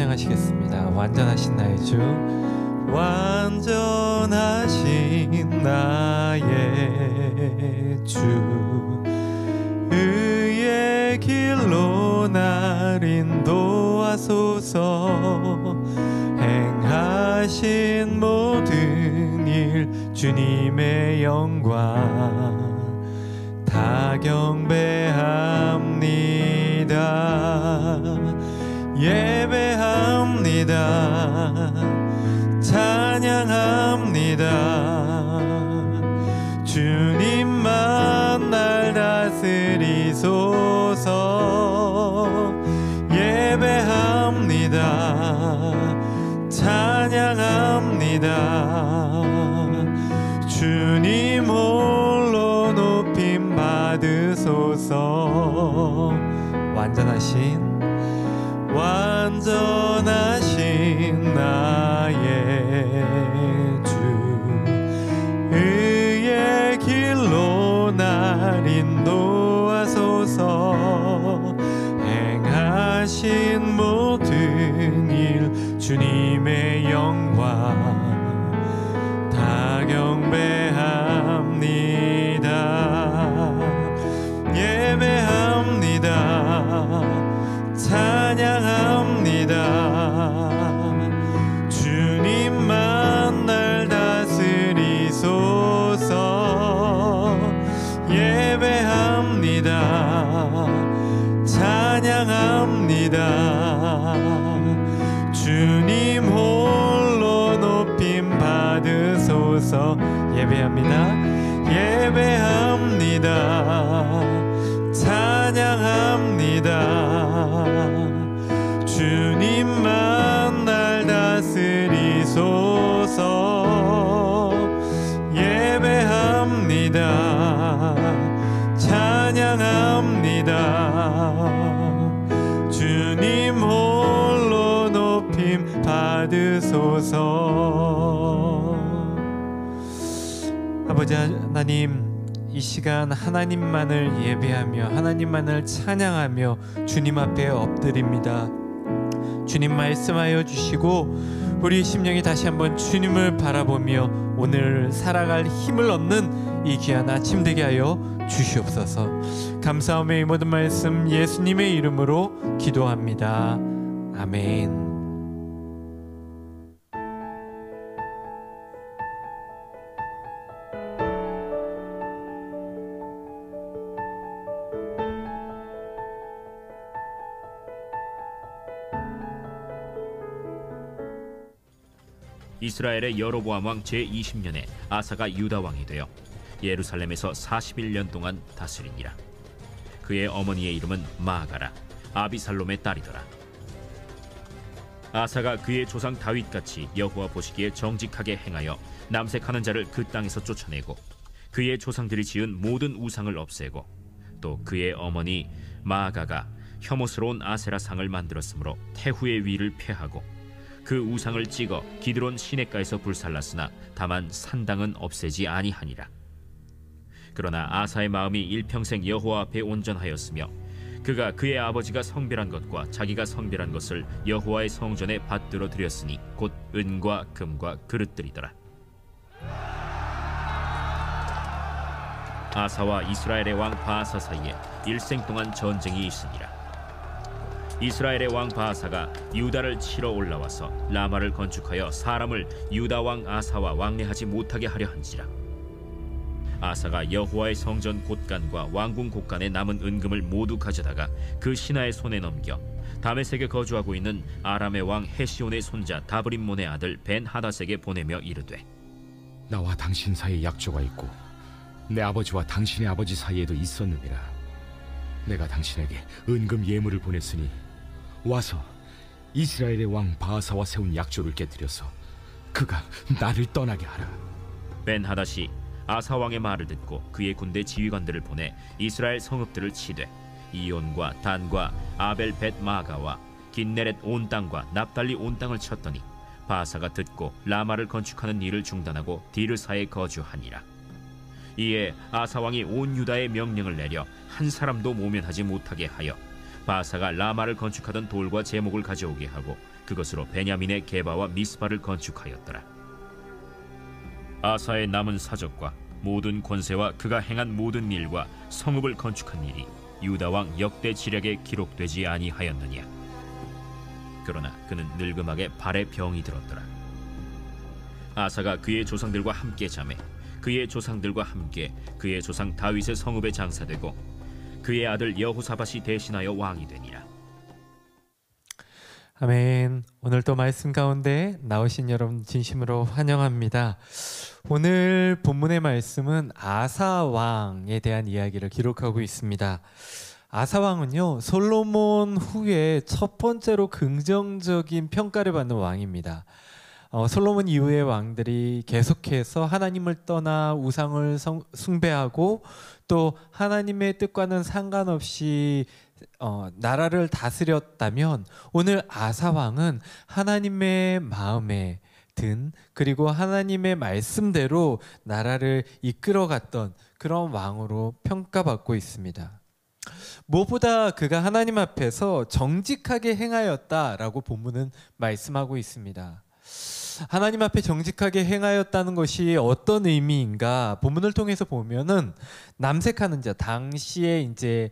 찬양하시겠습니다. 완전하신 나의 주, 완전하신 나의 주, 의의 길로 날 인도하소서. 행하신 모든 일 주님의 영광 다 경배합니다. 예배합니다. 찬양합니다. 주님만 날 다스리소서. 예배합니다. 찬양합니다. 주님 홀로 높임 받으소서. 완전하신 나의 주, 의의 길로 날 인도하소서. 행하신 모든 일 주님의 영광 다 경배합니다. 예배합니다. 찬양합니다. 주님만 날 다스리소서. 예배합니다. 찬양합니다. 주님 홀로 높임 받으소서. 예배합니다. 예배합니다. 찬양합니다. 주님만 날 다스리소서. 예배합니다. 찬양합니다. 주님 홀로 높임 받으소서. 아버지 하나님, 이 시간 하나님만을 예배하며 하나님만을 찬양하며 주님 앞에 엎드립니다. 주님 말씀하여 주시고 우리 심령이 다시 한번 주님을 바라보며 오늘 살아갈 힘을 얻는 이 귀한 아침 되게 하여 주시옵소서. 감사하며 이 모든 말씀 예수님의 이름으로 기도합니다. 아멘. 이스라엘의 여로보암 왕 제20년에 아사가 유다 왕이 되어 예루살렘에서 41년 동안 다스리니라. 그의 어머니의 이름은 마아가라, 아비살롬의 딸이더라. 아사가 그의 조상 다윗같이 여호와 보시기에 정직하게 행하여 남색하는 자를 그 땅에서 쫓아내고 그의 조상들이 지은 모든 우상을 없애고 또 그의 어머니 마아가가 혐오스러운 아세라 상을 만들었으므로 태후의 위를 폐하고 그 우상을 찍어 기드론 시냇가에서 불살랐으나 다만 산당은 없애지 아니하니라. 그러나 아사의 마음이 일평생 여호와 앞에 온전하였으며 그가 그의 아버지가 성별한 것과 자기가 성별한 것을 여호와의 성전에 받들어 드렸으니 곧 은과 금과 그릇들이더라. 아사와 이스라엘의 왕 바아사 사이에 일생 동안 전쟁이 있으니라. 이스라엘의 왕 바아사가 유다를 치러 올라와서 라마를 건축하여 사람을 유다 왕 아사와 왕래하지 못하게 하려 한지라. 아사가 여호와의 성전 곳간과 왕궁 곳간에 남은 은금을 모두 가져다가 그 신하의 손에 넘겨 다메섹에 거주하고 있는 아람의 왕 헤시온의 손자 다브림몬의 아들 벤 하닷에게 보내며 이르되, 나와 당신 사이에 약조가 있고 내 아버지와 당신의 아버지 사이에도 있었느니라. 내가 당신에게 은금 예물을 보냈으니 와서 이스라엘의 왕 바아사와 세운 약조를 깨뜨려서 그가 나를 떠나게 하라. 벤 하닷이 아사 왕의 말을 듣고 그의 군대 지휘관들을 보내 이스라엘 성읍들을 치되 이온과 단과 아벨 벳 마가와 긴네렛 온 땅과 납달리 온 땅을 쳤더니 바아사가 듣고 라마를 건축하는 일을 중단하고 디르사에 거주하니라. 이에 아사 왕이 온 유다에 명령을 내려 한 사람도 모면하지 못하게 하여 바아사가 라마를 건축하던 돌과 제목을 가져오게 하고 그것으로 베냐민의 게바와 미스바를 건축하였더라. 아사의 남은 사적과 모든 권세와 그가 행한 모든 일과 성읍을 건축한 일이 유다 왕 역대 지략에 기록되지 아니하였느냐. 그러나 그는 늙음하게 발에 병이 들었더라. 아사가 그의 조상들과 함께 자매 그의 조상들과 함께 그의 조상 다윗의 성읍에 장사되고 그의 아들 여호사밧이 대신하여 왕이 되니라. 아멘. 오늘 또 말씀 가운데 나오신 여러분 진심으로 환영합니다. 오늘 본문의 말씀은 아사 왕에 대한 이야기를 기록하고 있습니다. 아사 왕은요, 솔로몬 후에 첫 번째로 긍정적인 평가를 받는 왕입니다. 솔로몬 이후의 왕들이 계속해서 하나님을 떠나 우상을 숭배하고 또 하나님의 뜻과는 상관없이 나라를 다스렸다면, 오늘 아사 왕은 하나님의 마음에 든, 그리고 하나님의 말씀대로 나라를 이끌어갔던 그런 왕으로 평가받고 있습니다. 무엇보다 그가 하나님 앞에서 정직하게 행하였다라고 본문은 말씀하고 있습니다. 하나님 앞에 정직하게 행하였다는 것이 어떤 의미인가? 본문을 통해서 보면은 남색하는 자, 당시에 이제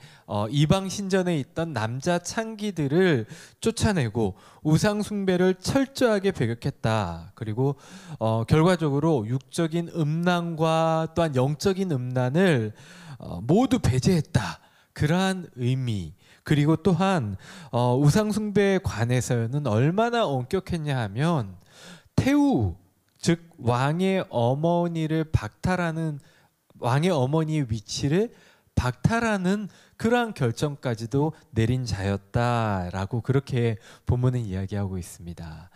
이방 신전에 있던 남자 창기들을 쫓아내고 우상 숭배를 철저하게 배격했다. 그리고 결과적으로 육적인 음란과 또한 영적인 음란을 모두 배제했다. 그러한 의미. 그리고 또한 우상 숭배에 관해서는 얼마나 엄격했냐 하면 태우, 즉 왕의 어머니를 박탈하는, 왕의 어머니의 위치를 박탈하는 그러한 결정까지도 내린 자였다라고 그렇게 본문은 이야기하고 있습니다.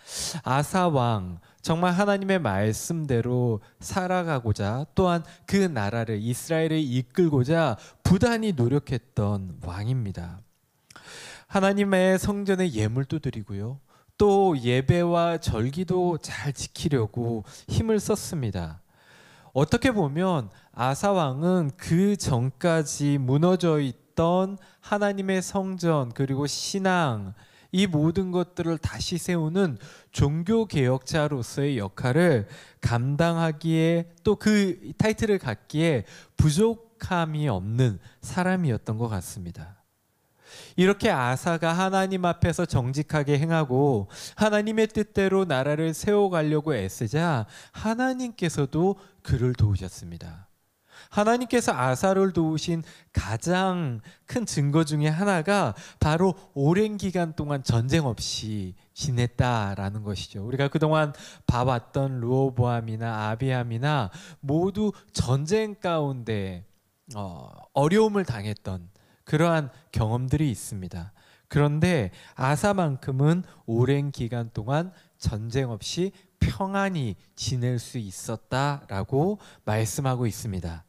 아사 왕, 정말 하나님의 말씀대로 살아가고자 또한 그 나라를, 이스라엘을 이끌고자 부단히 노력했던 왕입니다. 하나님의 성전에 예물도 드리고요, 또 예배와 절기도 잘 지키려고 힘을 썼습니다. 어떻게 보면 아사 왕은 그 전까지 무너져 있던 하나님의 성전 그리고 신앙, 이 모든 것들을 다시 세우는 종교 개혁자로서의 역할을 감당하기에, 또 그 타이틀을 갖기에 부족함이 없는 사람이었던 것 같습니다. 이렇게 아사가 하나님 앞에서 정직하게 행하고 하나님의 뜻대로 나라를 세워가려고 애쓰자 하나님께서도 그를 도우셨습니다. 하나님께서 아사를 도우신 가장 큰 증거 중에 하나가 바로 오랜 기간 동안 전쟁 없이 지냈다라는 것이죠. 우리가 그동안 봐왔던 르호보암이나 아비암이나 모두 전쟁 가운데 어려움을 당했던 그러한 경험들이 있습니다. 그런데 아사만큼은 오랜 기간 동안 전쟁 없이 평안히 지낼 수 있었다라고 말씀하고 있습니다.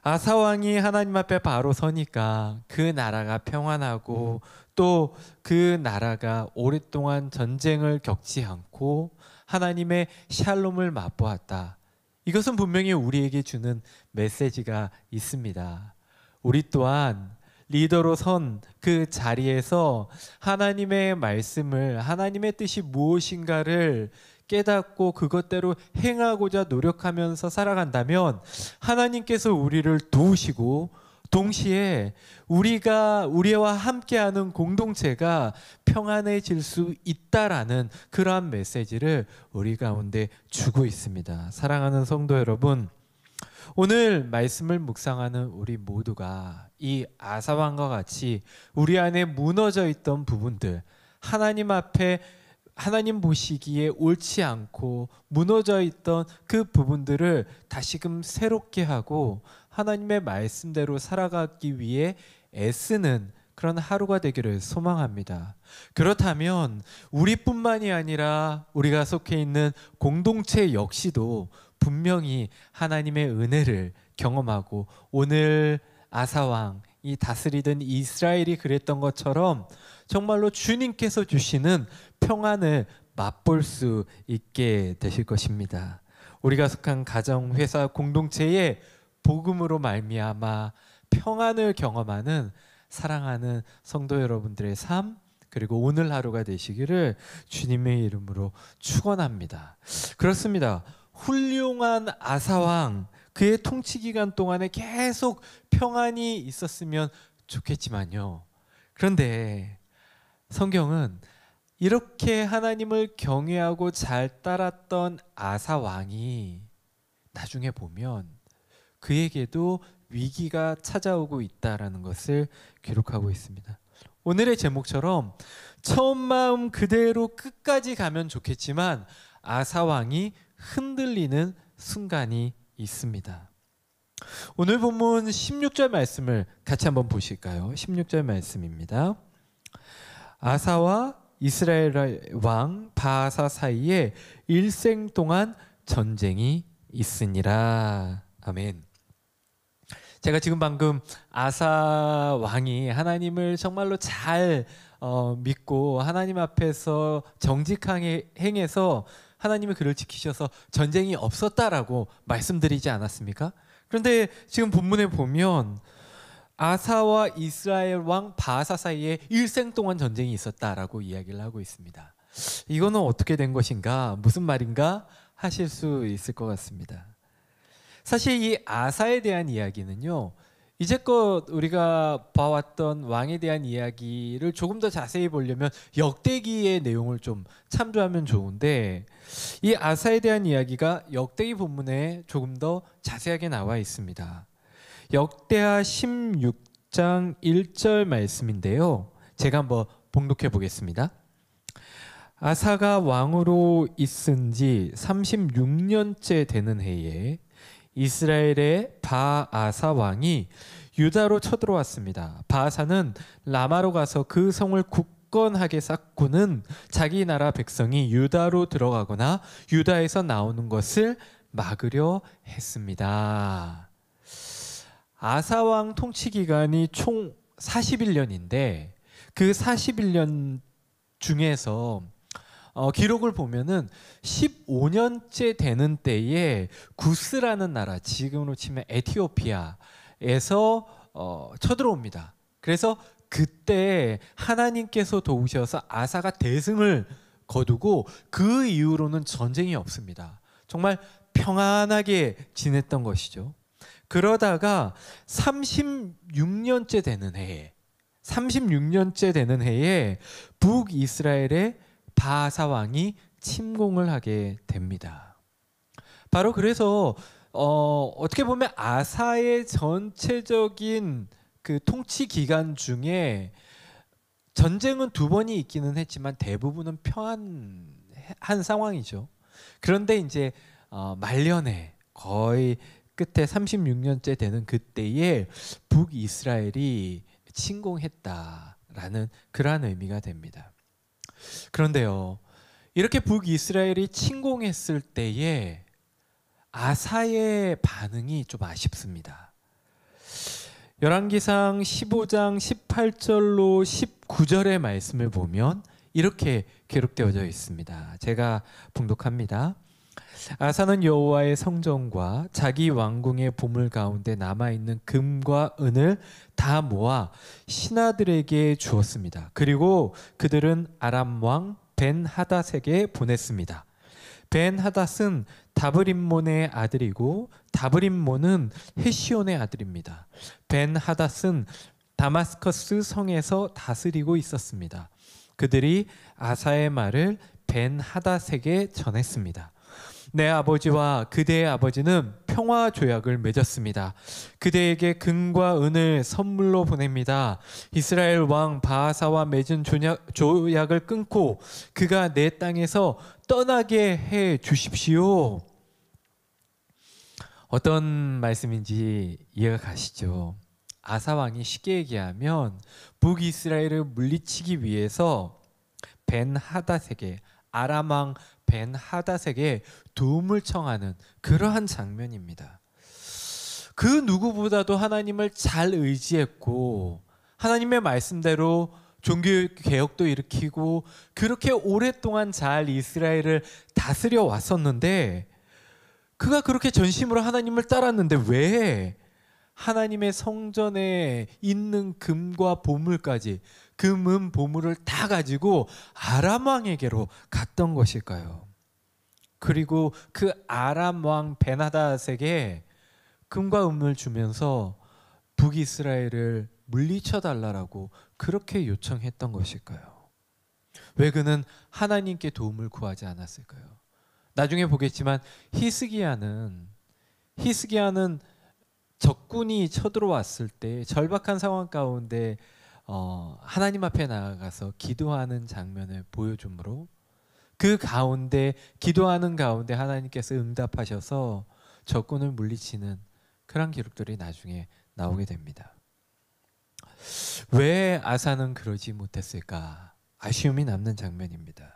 아사 왕이 하나님 앞에 바로 서니까 그 나라가 평안하고 또 그 나라가 오랫동안 전쟁을 겪지 않고 하나님의 샬롬을 맛보았다. 이것은 분명히 우리에게 주는 메시지가 있습니다. 우리 또한 리더로 선 그 자리에서 하나님의 말씀을, 하나님의 뜻이 무엇인가를 깨닫고 그것대로 행하고자 노력하면서 살아간다면 하나님께서 우리를 도우시고, 동시에 우리와 함께하는 공동체가 평안해질 수 있다라는 그러한 메시지를 우리 가운데 주고 있습니다. 사랑하는 성도 여러분, 오늘 말씀을 묵상하는 우리 모두가 이 아사왕과 같이 우리 안에 무너져 있던 부분들, 하나님 앞에 하나님 보시기에 옳지 않고 무너져 있던 그 부분들을 다시금 새롭게 하고 하나님의 말씀대로 살아가기 위해 애쓰는 그런 하루가 되기를 소망합니다. 그렇다면 우리뿐만이 아니라 우리가 속해 있는 공동체 역시도 분명히 하나님의 은혜를 경험하고, 오늘 아사왕, 이 다스리던 이스라엘이 그랬던 것처럼 정말로 주님께서 주시는 평안을 맛볼 수 있게 되실 것입니다. 우리가 속한 가정, 회사, 공동체에 복음으로 말미암아 평안을 경험하는 사랑하는 성도 여러분들의 삶, 그리고 오늘 하루가 되시기를 주님의 이름으로 축원합니다. 그렇습니다. 훌륭한 아사왕, 그의 통치 기간 동안에 계속 평안이 있었으면 좋겠지만요. 그런데 성경은 이렇게 하나님을 경외하고 잘 따랐던 아사 왕이 나중에 보면 그에게도 위기가 찾아오고 있다라는 것을 기록하고 있습니다. 오늘의 제목처럼 처음 마음 그대로 끝까지 가면 좋겠지만 아사 왕이 흔들리는 순간이 있습니다. 오늘 본문 16절 말씀을 같이 한번 보실까요? 16절 말씀입니다. 아사와 이스라엘 왕 바아사 사이에 일생 동안 전쟁이 있으니라. 아멘. 제가 지금 방금 아사 왕이 하나님을 정말로 잘 믿고 하나님 앞에서 정직하게 행해서 하나님이 그를 지키셔서 전쟁이 없었다라고 말씀드리지 않았습니까? 그런데 지금 본문에 보면 아사와 이스라엘 왕 바아사 사이에 일생 동안 전쟁이 있었다라고 이야기를 하고 있습니다. 이거는 어떻게 된 것인가? 무슨 말인가? 하실 수 있을 것 같습니다. 사실 이 아사에 대한 이야기는요, 이제껏 우리가 봐왔던 왕에 대한 이야기를 조금 더 자세히 보려면 역대기의 내용을 좀 참조하면 좋은데, 이 아사에 대한 이야기가 역대기 본문에 조금 더 자세하게 나와 있습니다. 역대하 16장 1절 말씀인데요, 제가 한번 봉독해 보겠습니다. 아사가 왕으로 있은 지 36년째 되는 해에 이스라엘의 바아사 왕이 유다로 쳐들어왔습니다. 바아사는 라마로 가서 그 성을 굳건하게 쌓고는 자기 나라 백성이 유다로 들어가거나 유다에서 나오는 것을 막으려 했습니다. 아사 왕 통치 기간이 총 41년인데 그 41년 중에서 기록을 보면은 15년째 되는 때에 구스라는 나라, 지금으로 치면 에티오피아에서 쳐들어옵니다. 그래서 그때 하나님께서 도우셔서 아사가 대승을 거두고 그 이후로는 전쟁이 없습니다. 정말 평안하게 지냈던 것이죠. 그러다가 36년째 되는 해에 북이스라엘의 바아사 왕이 침공을 하게 됩니다. 바로 그래서 어떻게 보면 아사의 전체적인 그 통치 기간 중에 전쟁은 2번이 있기는 했지만 대부분은 평안한 상황이죠. 그런데 이제 말년에 거의 끝에 36년째 되는 그때에 북이스라엘이 침공했다라는 그러한 의미가 됩니다. 그런데요, 이렇게 북이스라엘이 침공했을 때에 아사의 반응이 좀 아쉽습니다. 열왕기상 15장 18절로 19절의 말씀을 보면 이렇게 기록되어져 있습니다. 제가 봉독합니다. 아사는 여호와의 성전과 자기 왕궁의 보물 가운데 남아있는 금과 은을 다 모아 신하들에게 주었습니다. 그리고 그들은 아람 왕 벤하닷에게 보냈습니다. 벤하닷은 다브림몬의 아들이고 다브림몬은 헤시온의 아들입니다. 벤하닷은 다마스커스 성에서 다스리고 있었습니다. 그들이 아사의 말을 벤하닷에게 전했습니다. 내 아버지와 그대의 아버지는 평화 조약을 맺었습니다. 그대에게 금과 은을 선물로 보냅니다. 이스라엘 왕 바아사와 맺은 조약을 끊고 그가 내 땅에서 떠나게 해 주십시오. 어떤 말씀인지 이해가 가시죠? 아사 왕이 쉽게 얘기하면 북이스라엘을 물리치기 위해서 벤하닷에게, 아람 왕 벤하닷에게 도움을 청하는 그러한 장면입니다. 그 누구보다도 하나님을 잘 의지했고 하나님의 말씀대로 종교개혁도 일으키고 그렇게 오랫동안 잘 이스라엘을 다스려 왔었는데, 그가 그렇게 전심으로 하나님을 따랐는데 왜 하나님의 성전에 있는 금과 보물까지, 금은 보물을 다 가지고 아람 왕에게로 갔던 것일까요? 그리고 그 아람 왕 베나닷에게 금과 은을 주면서 북이스라엘을 물리쳐 달라라고 그렇게 요청했던 것일까요? 왜 그는 하나님께 도움을 구하지 않았을까요? 나중에 보겠지만 히스기야는 적군이 쳐들어왔을 때 절박한 상황 가운데 하나님 앞에 나아가서 기도하는 장면을 보여주므로 그 가운데 기도하는 가운데 하나님께서 응답하셔서 적군을 물리치는 그런 기록들이 나중에 나오게 됩니다. 왜 아사는 그러지 못했을까? 아쉬움이 남는 장면입니다.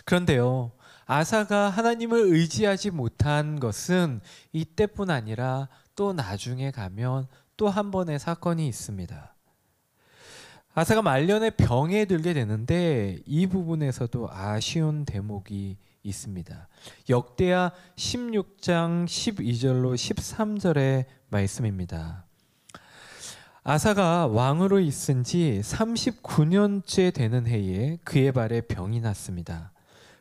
그런데요, 아사가 하나님을 의지하지 못한 것은 이때뿐 아니라 또 나중에 가면 또 한 번의 사건이 있습니다. 아사가 말년에 병에 들게 되는데 이 부분에서도 아쉬운 대목이 있습니다. 역대하 16장 12절로 13절의 말씀입니다. 아사가 왕으로 있은 지 39년째 되는 해에 그의 발에 병이 났습니다.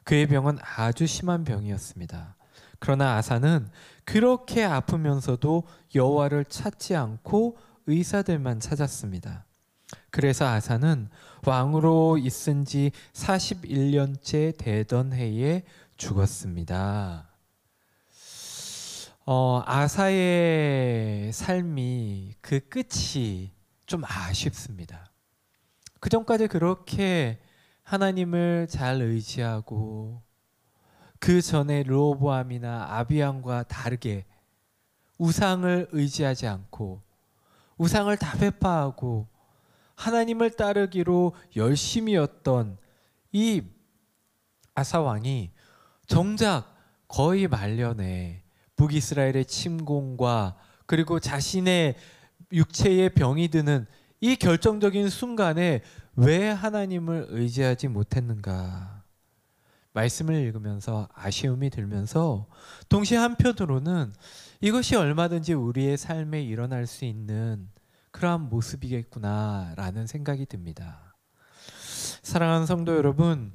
그의 병은 아주 심한 병이었습니다. 그러나 아사는 그렇게 아프면서도 여호와를 찾지 않고 의사들만 찾았습니다. 그래서 아사는 왕으로 있은 지 41년째 되던 해에 죽었습니다. 아사의 삶이 그 끝이 좀 아쉽습니다. 그 전까지 그렇게 하나님을 잘 의지하고 그 전에 르호보암이나 아비암과 다르게 우상을 의지하지 않고 우상을 다 회파하고 하나님을 따르기로 열심이었던 이 아사 왕이 정작 거의 말년에 북이스라엘의 침공과 그리고 자신의 육체에 병이 드는 이 결정적인 순간에 왜 하나님을 의지하지 못했는가? 말씀을 읽으면서 아쉬움이 들면서 동시에 한편으로는 이것이 얼마든지 우리의 삶에 일어날 수 있는 그러한 모습이겠구나라는 생각이 듭니다. 사랑하는 성도 여러분,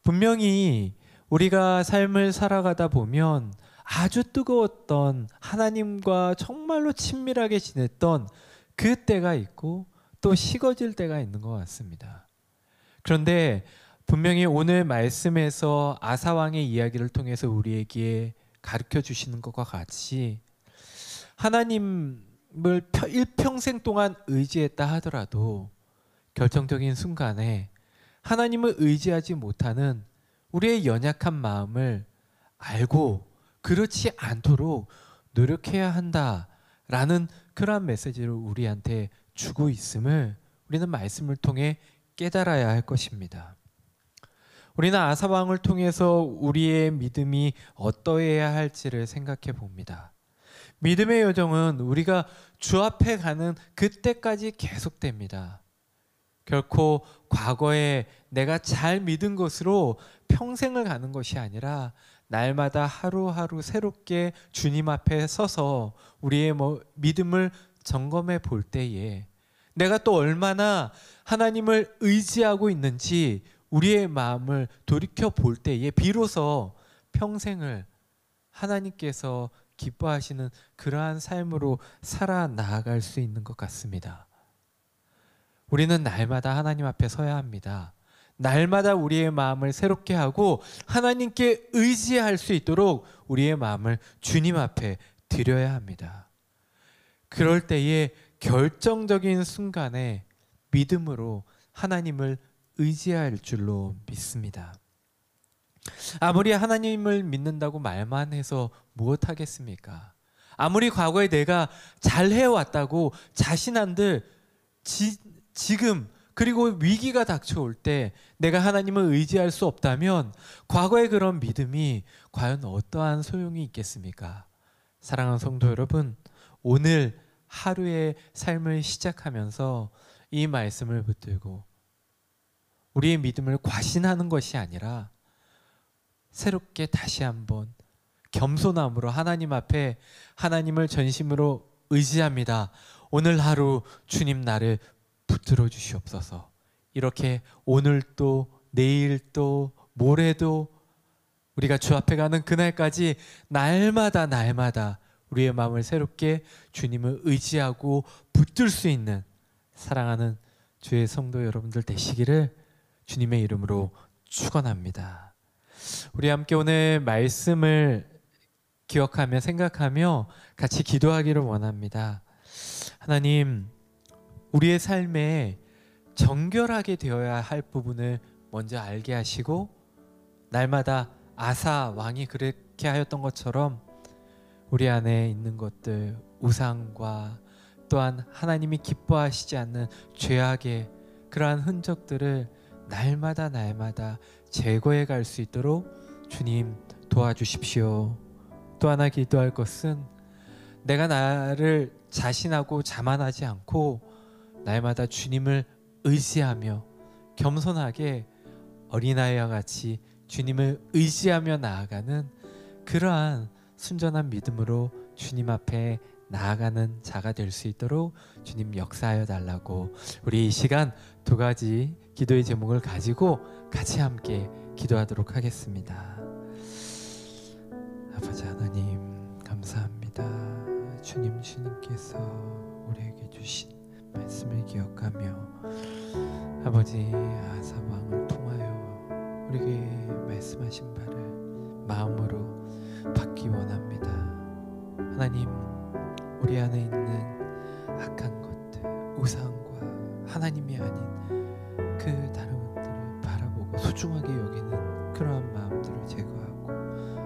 분명히 우리가 삶을 살아가다 보면 아주 뜨거웠던 하나님과 정말로 친밀하게 지냈던 그 때가 있고 또 식어질 때가 있는 것 같습니다. 그런데 분명히 오늘 말씀에서 아사 왕의 이야기를 통해서 우리에게 가르쳐 주시는 것과 같이 하나님을 일평생 동안 의지했다 하더라도 결정적인 순간에 하나님을 의지하지 못하는 우리의 연약한 마음을 알고 그렇지 않도록 노력해야 한다라는 그러한 메시지를 우리한테 주고 있음을 우리는 말씀을 통해 깨달아야 할 것입니다. 우리는 아사 왕을 통해서 우리의 믿음이 어떠해야 할지를 생각해 봅니다. 믿음의 여정은 우리가 주 앞에 가는 그때까지 계속됩니다. 결코 과거에 내가 잘 믿은 것으로 평생을 가는 것이 아니라 날마다 하루하루 새롭게 주님 앞에 서서 우리의 믿음을 점검해 볼 때에 내가 또 얼마나 하나님을 의지하고 있는지 우리의 마음을 돌이켜 볼 때에 비로소 평생을 하나님께서 기뻐하시는 그러한 삶으로 살아 나아갈 수 있는 것 같습니다. 우리는 날마다 하나님 앞에 서야 합니다. 날마다 우리의 마음을 새롭게 하고 하나님께 의지할 수 있도록 우리의 마음을 주님 앞에 드려야 합니다. 그럴 때에 결정적인 순간에 믿음으로 하나님을 의지할 줄로 믿습니다. 아무리 하나님을 믿는다고 말만 해서 무엇하겠습니까? 아무리 과거에 내가 잘해왔다고 자신한들 지금 그리고 위기가 닥쳐올 때 내가 하나님을 의지할 수 없다면 과거의 그런 믿음이 과연 어떠한 소용이 있겠습니까? 사랑하는 성도 여러분, 오늘 하루의 삶을 시작하면서 이 말씀을 붙들고 우리의 믿음을 과신하는 것이 아니라 새롭게 다시 한번 겸손함으로 하나님 앞에 하나님을 전심으로 의지합니다. 오늘 하루 주님 나를 붙들어 주시옵소서. 이렇게 오늘도 내일도 모레도 우리가 주 앞에 가는 그날까지 날마다 우리의 마음을 새롭게 주님을 의지하고 붙들 수 있는 사랑하는 주의 성도 여러분들 되시기를 주님의 이름으로 축원합니다. 우리 함께 오늘 말씀을 기억하며 생각하며 같이 기도하기를 원합니다. 하나님, 우리의 삶에 정결하게 되어야 할 부분을 먼저 알게 하시고 날마다 아사 왕이 그렇게 하였던 것처럼 우리 안에 있는 것들, 우상과 또한 하나님이 기뻐하시지 않는 죄악의 그러한 흔적들을 날마다 제거해 갈 수 있도록 주님 도와주십시오. 또 하나 기도할 것은 내가 나를 자신하고 자만하지 않고 날마다 주님을 의지하며 겸손하게 어린아이와 같이 주님을 의지하며 나아가는 그러한 순전한 믿음으로 주님 앞에 나아가는 자가 될 수 있도록 주님 역사하여 달라고 우리 이 시간 두 가지 기도의 제목을 가지고 같이 함께 기도하도록 하겠습니다. 아버지 하나님 감사합니다. 주님께서 우리에게 주신 말씀을 기억하며 아버지 아사 왕을 통하여 우리에게 말씀하신 바를 마음으로 받기 원합니다. 하나님, 우리 안에 있는 악한 것들, 우상과 하나님이 아닌 그 다른 것들을 바라보고 소중하게 여기는 그러한 마음들을 제거하고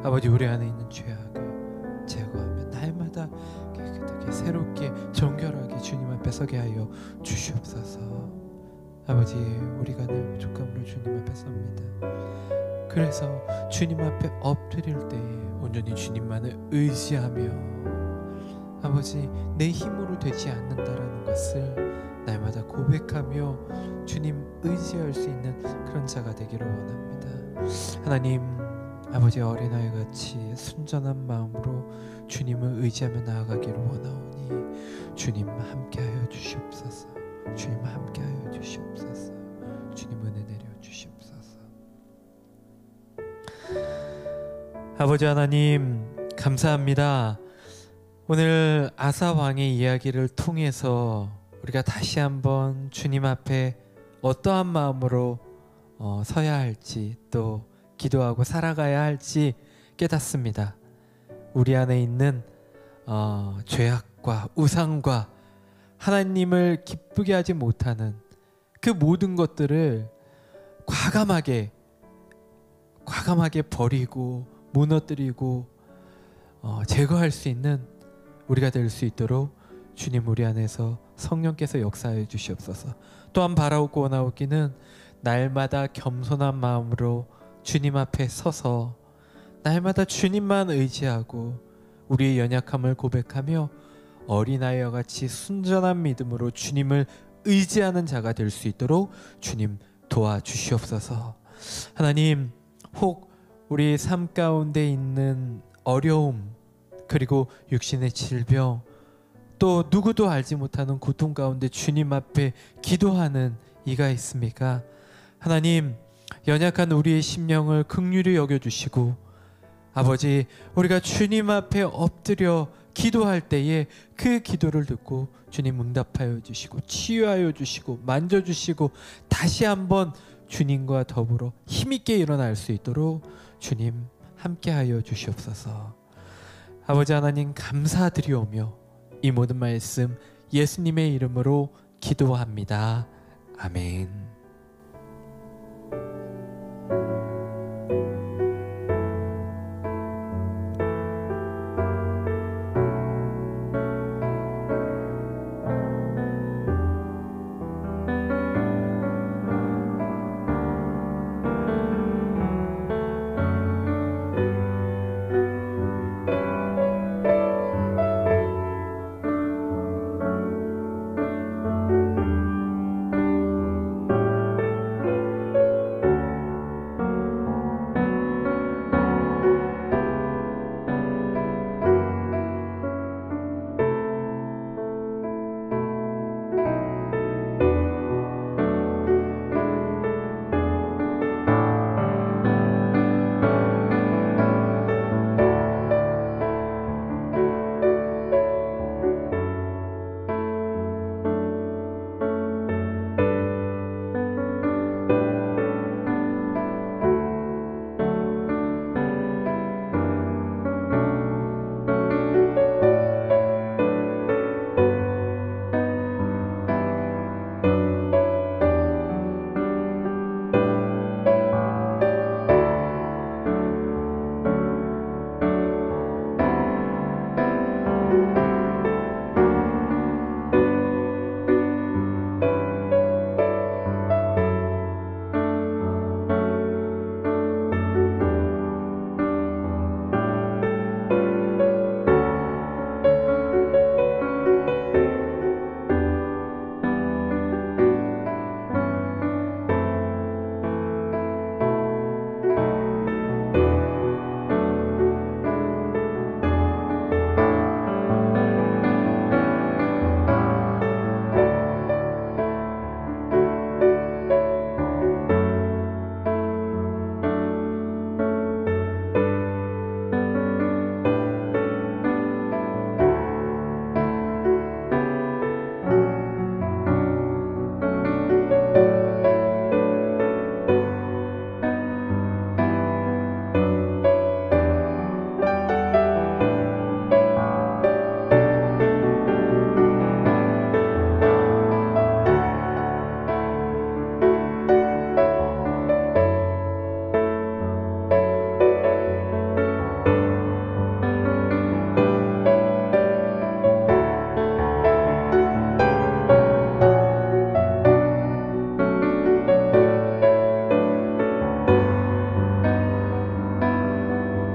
아버지 우리 안에 있는 죄악을 제거하며 날마다 깨끗하게 새롭게 정결하게 주님 앞에 서게 하여 주시옵소서. 아버지, 우리가 늘 부족함으로 주님 앞에 섭니다. 그래서 주님 앞에 엎드릴 때에 온전히 주님만을 의지하며 아버지 내 힘으로 되지 않는다라는 것을 날마다 고백하며 주님 의지할 수 있는 그런 자가 되기를 원합니다. 하나님, 아버지 어린아이 같이 순전한 마음으로 주님을 의지하며 나아가기를 원하오니 주님 함께하여 주시옵소서. 주님 함께하여 주시옵소서. 주님 은혜 내려 주시옵소서. 아버지 하나님 감사합니다. 오늘 아사 왕의 이야기를 통해서 우리가 다시 한번 주님 앞에 어떠한 마음으로 서야 할지 또 기도하고 살아가야 할지 깨닫습니다. 우리 안에 있는 죄악과 우상과 하나님을 기쁘게 하지 못하는 그 모든 것들을 과감하게 버리고 무너뜨리고 제거할 수 있는 우리가 될 수 있도록 주님 우리 안에서 성령께서 역사해 주시옵소서. 또한 바라옵고 원하옵기는 날마다 겸손한 마음으로 주님 앞에 서서 날마다 주님만 의지하고 우리의 연약함을 고백하며 어린아이와 같이 순전한 믿음으로 주님을 의지하는 자가 될 수 있도록 주님 도와주시옵소서. 하나님, 혹 우리 삶 가운데 있는 어려움 그리고 육신의 질병 또 누구도 알지 못하는 고통 가운데 주님 앞에 기도하는 이가 있습니까? 하나님, 연약한 우리의 심령을 긍휼히 여겨주시고 아버지 우리가 주님 앞에 엎드려 기도할 때에 그 기도를 듣고 주님 응답하여 주시고 치유하여 주시고 만져주시고 다시 한번 주님과 더불어 힘있게 일어날 수 있도록 주님 함께하여 주시옵소서. 아버지 하나님 감사드리오며 이 모든 말씀 예수님의 이름으로 기도합니다. 아멘.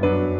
아멘.